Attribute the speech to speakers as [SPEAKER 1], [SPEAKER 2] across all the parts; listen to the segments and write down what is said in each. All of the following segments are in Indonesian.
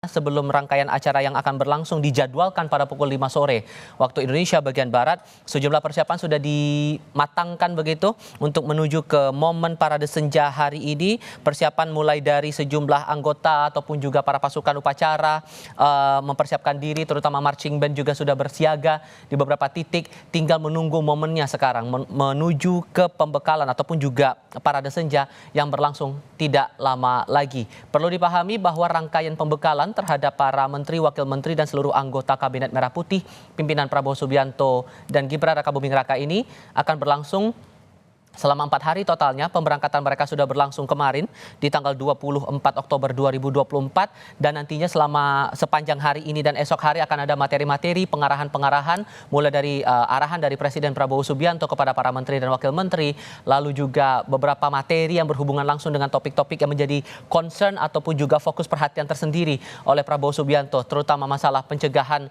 [SPEAKER 1] Sebelum rangkaian acara yang akan berlangsung dijadwalkan pada pukul 5 sore waktu Indonesia bagian Barat, sejumlah persiapan sudah dimatangkan begitu untuk menuju ke momen parade senja hari ini. Persiapan mulai dari sejumlah anggota ataupun juga para pasukan upacara mempersiapkan diri, terutama marching band juga sudah bersiaga di beberapa titik. Tinggal menunggu momennya sekarang menuju ke pembekalan ataupun juga parade senja yang berlangsung tidak lama lagi. Perlu dipahami bahwa rangkaian pembekalan terhadap para menteri, wakil menteri, dan seluruh anggota Kabinet Merah Putih, pimpinan Prabowo Subianto dan Gibran Rakabuming Raka ini akan berlangsung selama 4 hari totalnya. Pemberangkatan mereka sudah berlangsung kemarin di tanggal 24 Oktober 2024 dan nantinya selama sepanjang hari ini dan esok hari akan ada materi-materi pengarahan-pengarahan mulai dari arahan dari Presiden Prabowo Subianto kepada para menteri dan wakil menteri, lalu juga beberapa materi yang berhubungan langsung dengan topik-topik yang menjadi concern ataupun juga fokus perhatian tersendiri oleh Prabowo Subianto, terutama masalah pencegahan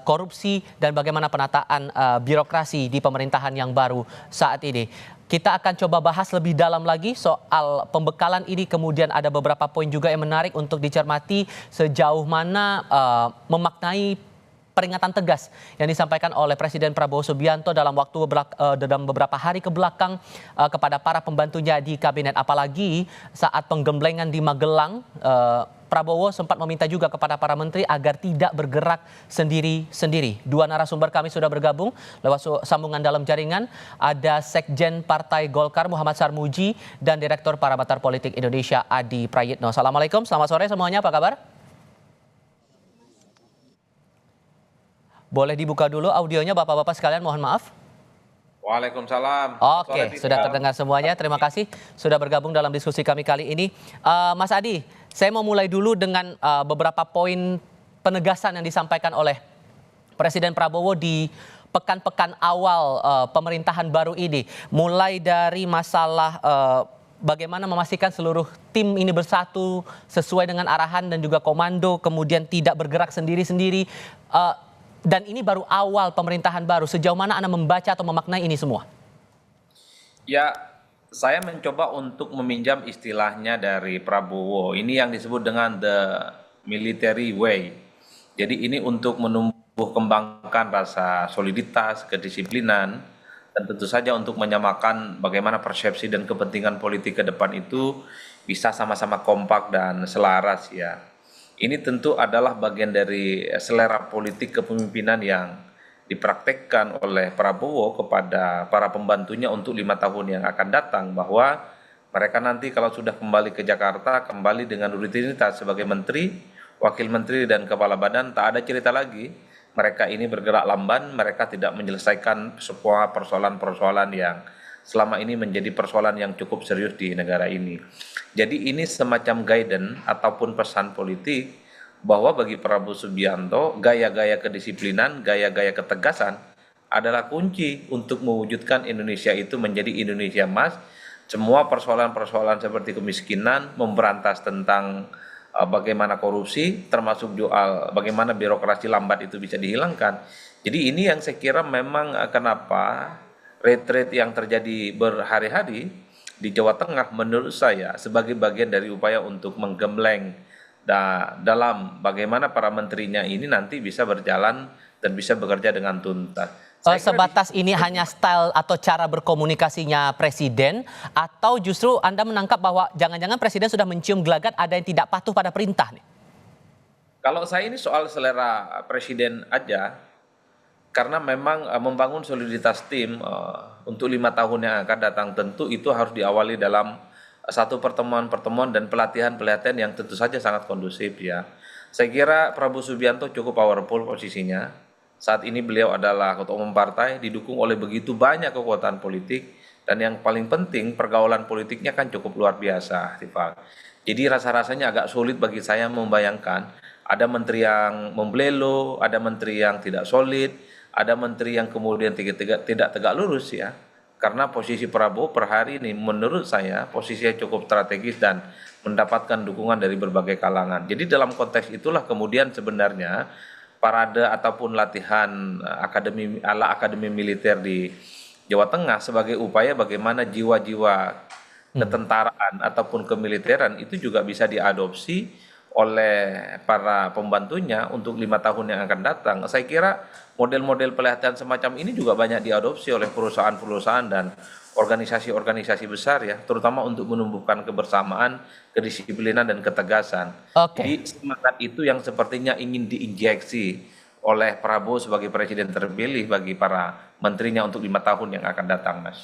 [SPEAKER 1] korupsi dan bagaimana penataan birokrasi di pemerintahan yang baru saat ini. Kita akan coba bahas lebih dalam lagi soal pembekalan ini. Kemudian ada beberapa poin juga yang menarik untuk dicermati sejauh mana memaknai peringatan tegas yang disampaikan oleh Presiden Prabowo Subianto dalam beberapa hari ke belakang kepada para pembantunya di kabinet. Apalagi saat penggemblengan di Magelang, Prabowo sempat meminta juga kepada para menteri agar tidak bergerak sendiri-sendiri. Dua narasumber kami sudah bergabung lewat sambungan dalam jaringan. Ada Sekjen Partai Golkar Muhammad Sarmuji dan Direktur Parameter Politik Indonesia Adi Prayitno. Assalamualaikum, selamat sore semuanya, apa kabar? Boleh dibuka dulu audionya Bapak-Bapak sekalian, mohon maaf.
[SPEAKER 2] Waalaikumsalam.
[SPEAKER 1] Oke, sudah terdengar semuanya. Terima kasih sudah bergabung dalam diskusi kami kali ini. Mas Adi, saya mau mulai dulu dengan beberapa poin penegasan yang disampaikan oleh Presiden Prabowo di pekan-pekan awal pemerintahan baru ini. Mulai dari masalah bagaimana memastikan seluruh tim ini bersatu sesuai dengan arahan dan juga komando, kemudian tidak bergerak sendiri-sendiri. Dan ini baru awal pemerintahan baru. Sejauh mana Anda membaca atau memaknai ini semua?
[SPEAKER 2] Ya, saya mencoba untuk meminjam istilahnya dari Prabowo. Ini yang disebut dengan the military way. Jadi ini untuk menumbuh kembangkan rasa soliditas, kedisiplinan, dan tentu saja untuk menyamakan bagaimana persepsi dan kepentingan politik ke depan itu bisa sama-sama kompak dan selaras ya. Ini tentu adalah bagian dari selera politik kepemimpinan yang dipraktekkan oleh Prabowo kepada para pembantunya untuk 5 tahun yang akan datang, bahwa mereka nanti kalau sudah kembali ke Jakarta, kembali dengan rutinitas sebagai menteri, wakil menteri, dan kepala badan, tak ada cerita lagi mereka ini bergerak lamban, mereka tidak menyelesaikan sebuah persoalan-persoalan yang selama ini menjadi persoalan yang cukup serius di negara ini. Jadi ini semacam guidance ataupun pesan politik bahwa bagi Prabowo Subianto, gaya-gaya kedisiplinan, gaya-gaya ketegasan adalah kunci untuk mewujudkan Indonesia itu menjadi Indonesia emas. Semua persoalan-persoalan seperti kemiskinan, memberantas tentang bagaimana korupsi, termasuk soal bagaimana birokrasi lambat itu bisa dihilangkan. Jadi ini yang saya kira memang kenapa retreat yang terjadi berhari-hari di Jawa Tengah menurut saya sebagai bagian dari upaya untuk menggembleng dalam bagaimana para menterinya ini nanti bisa berjalan dan bisa bekerja dengan tuntas.
[SPEAKER 1] Sebatas ini hanya style atau cara berkomunikasinya Presiden, atau justru Anda menangkap bahwa jangan-jangan Presiden sudah mencium gelagat ada yang tidak patuh pada perintah nih?
[SPEAKER 2] Kalau saya ini soal selera Presiden aja, karena memang membangun soliditas tim untuk 5 tahun yang akan datang tentu itu harus diawali dalam satu pertemuan-pertemuan dan pelatihan-pelatihan yang tentu saja sangat kondusif ya. Saya kira Prabowo Subianto cukup powerful posisinya. Saat ini beliau adalah ketua umum partai, didukung oleh begitu banyak kekuatan politik, dan yang paling penting pergaulan politiknya kan cukup luar biasa, Tifal. Jadi rasa-rasanya agak sulit bagi saya membayangkan ada menteri yang membelelo, ada menteri yang tidak solid, ada menteri yang kemudian tidak tegak lurus ya. Karena posisi Prabowo per hari ini menurut saya posisinya cukup strategis dan mendapatkan dukungan dari berbagai kalangan. Jadi dalam konteks itulah kemudian sebenarnya parade ataupun latihan akademi militer di Jawa Tengah sebagai upaya bagaimana jiwa-jiwa ketentaraan ataupun kemiliteran itu juga bisa diadopsi oleh para pembantunya untuk 5 tahun yang akan datang. Saya kira model-model pelatihan semacam ini juga banyak diadopsi oleh perusahaan-perusahaan dan organisasi-organisasi besar ya, terutama untuk menumbuhkan kebersamaan, kedisiplinan dan ketegasan.
[SPEAKER 1] Oke.
[SPEAKER 2] Jadi semangat itu yang sepertinya ingin diinjeksi oleh Prabowo sebagai presiden terpilih bagi para menterinya untuk 5 tahun yang akan datang, Mas.